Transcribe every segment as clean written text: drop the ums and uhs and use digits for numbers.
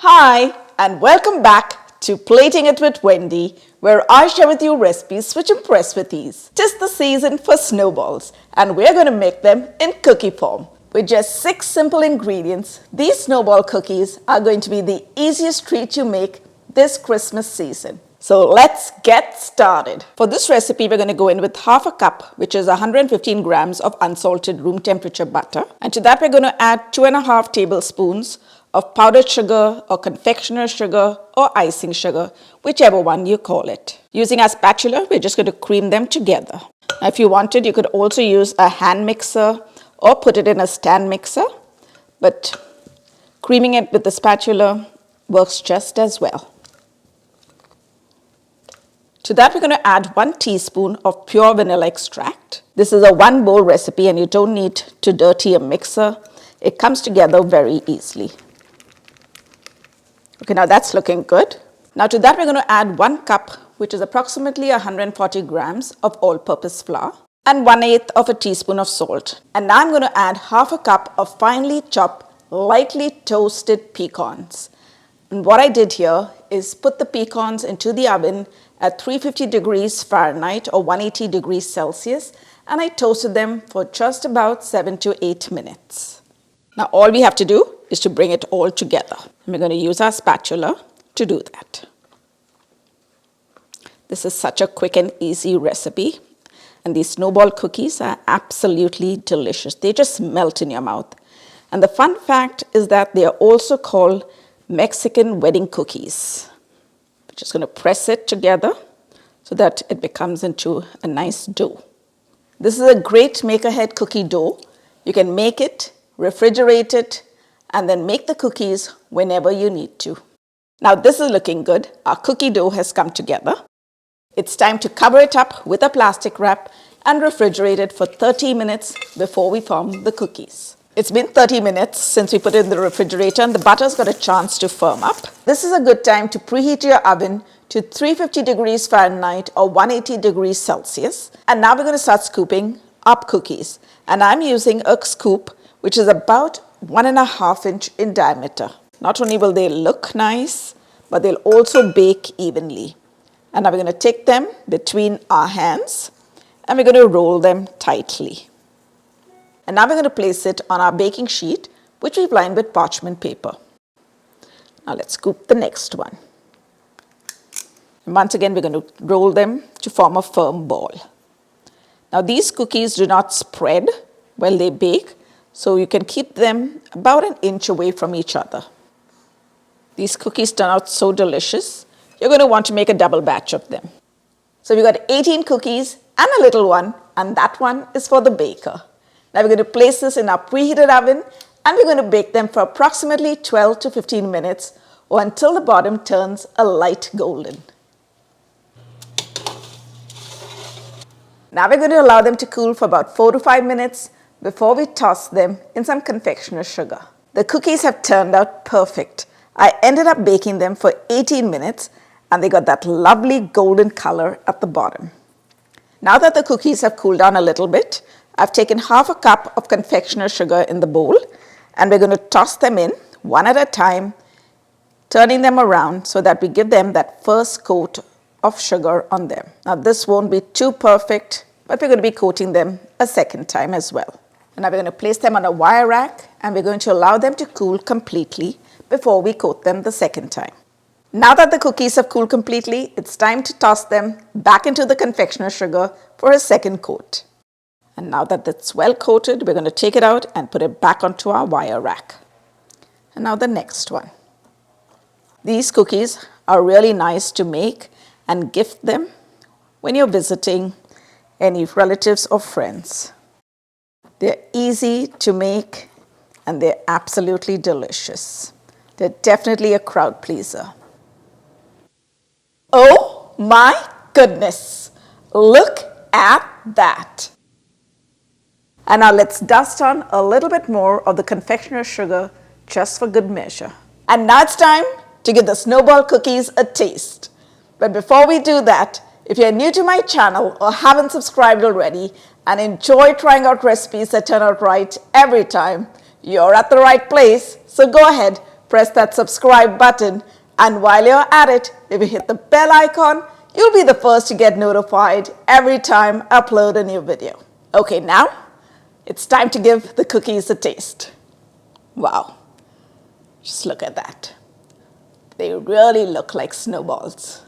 Hi, and welcome back to Plating It with Wendy, where I share with you recipes which impress with ease. 'Tis the season for snowballs, and we're going to make them in cookie form. With just 6 simple ingredients, these snowball cookies are going to be the easiest treat you make this Christmas season. So let's get started. For this recipe, we're going to go in with half a cup, which is 115 grams of unsalted room temperature butter. And to that, we're going to add 2.5 tablespoons of powdered sugar or confectioner's sugar or icing sugar, whichever one you call it. Using our spatula, we're just going to cream them together. Now, if you wanted, you could also use a hand mixer or put it in a stand mixer, but creaming it with the spatula works just as well. To that, we're going to add 1 teaspoon of pure vanilla extract. This is a 1 bowl recipe and you don't need to dirty a mixer. It comes together very easily. Okay, now that's looking good. Now to that, we're going to add 1 cup, which is approximately 140 grams of all-purpose flour, and 1/8 of a teaspoon of salt. And now I'm going to add half a cup of finely chopped, lightly toasted pecans. And what I did here is put the pecans into the oven at 350 degrees Fahrenheit or 180 degrees Celsius, and I toasted them for just about 7 to 8 minutes. Now all we have to do is to bring it all together. And we're going to use our spatula to do that. This is such a quick and easy recipe. And these snowball cookies are absolutely delicious. They just melt in your mouth. And the fun fact is that they are also called Mexican wedding cookies. We're just going to press it together so that it becomes into a nice dough. This is a great make-ahead cookie dough. You can make it, refrigerate it, and then make the cookies whenever you need to. Now this is looking good. Our cookie dough has come together. It's time to cover it up with a plastic wrap and refrigerate it for 30 minutes before we form the cookies. It's been 30 minutes since we put it in the refrigerator and the butter's got a chance to firm up. This is a good time to preheat your oven to 350 degrees Fahrenheit or 180 degrees Celsius. And now we're going to start scooping up cookies. And I'm using a scoop which is about 1.5 inch in diameter. Not only will they look nice, but they'll also bake evenly. And now we're going to take them between our hands and we're going to roll them tightly. And now we're going to place it on our baking sheet, which we've lined with parchment paper. Now let's scoop the next one. And once again, we're going to roll them to form a firm ball. Now these cookies do not spread while they bake, so you can keep them about 1 inch away from each other. These cookies turn out so delicious. You're going to want to make a double batch of them. So we've got 18 cookies and a little one, and that one is for the baker. Now we're going to place this in our preheated oven and we're going to bake them for approximately 12 to 15 minutes or until the bottom turns a light golden. Now we're going to allow them to cool for about 4 to 5 minutes before we toss them in some confectioner's sugar. The cookies have turned out perfect. I ended up baking them for 18 minutes and they got that lovely golden color at the bottom. Now that the cookies have cooled down a little bit, I've taken half a cup of confectioner's sugar in the bowl and we're going to toss them in one at a time, turning them around so that we give them that first coat of sugar on them. Now this won't be too perfect, but we're going to be coating them a second time as well. And now we're going to place them on a wire rack and we're going to allow them to cool completely before we coat them the second time. Now that the cookies have cooled completely, it's time to toss them back into the confectioner's sugar for a second coat. And now that it's well coated, we're going to take it out and put it back onto our wire rack. And now the next one. These cookies are really nice to make and gift them when you're visiting any relatives or friends. They're easy to make and they're absolutely delicious. They're definitely a crowd pleaser. Oh my goodness, look at that. And now let's dust on a little bit more of the confectioner's sugar just for good measure. And now it's time to give the snowball cookies a taste. But before we do that, if you're new to my channel or haven't subscribed already and enjoy trying out recipes that turn out right every time, you're at the right place. So go ahead, press that subscribe button. And while you're at it, if you hit the bell icon, you'll be the first to get notified every time I upload a new video. Okay, now it's time to give the cookies a taste. Wow, just look at that. They really look like snowballs.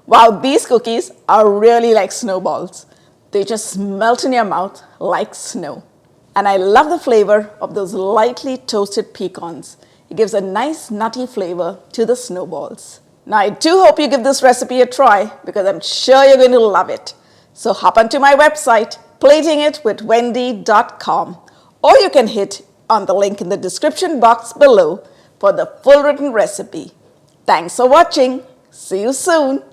Wow, these cookies are really like snowballs. They just melt in your mouth like snow. And I love the flavor of those lightly toasted pecans. It gives a nice nutty flavor to the snowballs. Now I do hope you give this recipe a try because I'm sure you're going to love it. So hop onto my website, platingitwithwendy.com, or you can hit on the link in the description box below for the full written recipe. Thanks for watching. See you soon.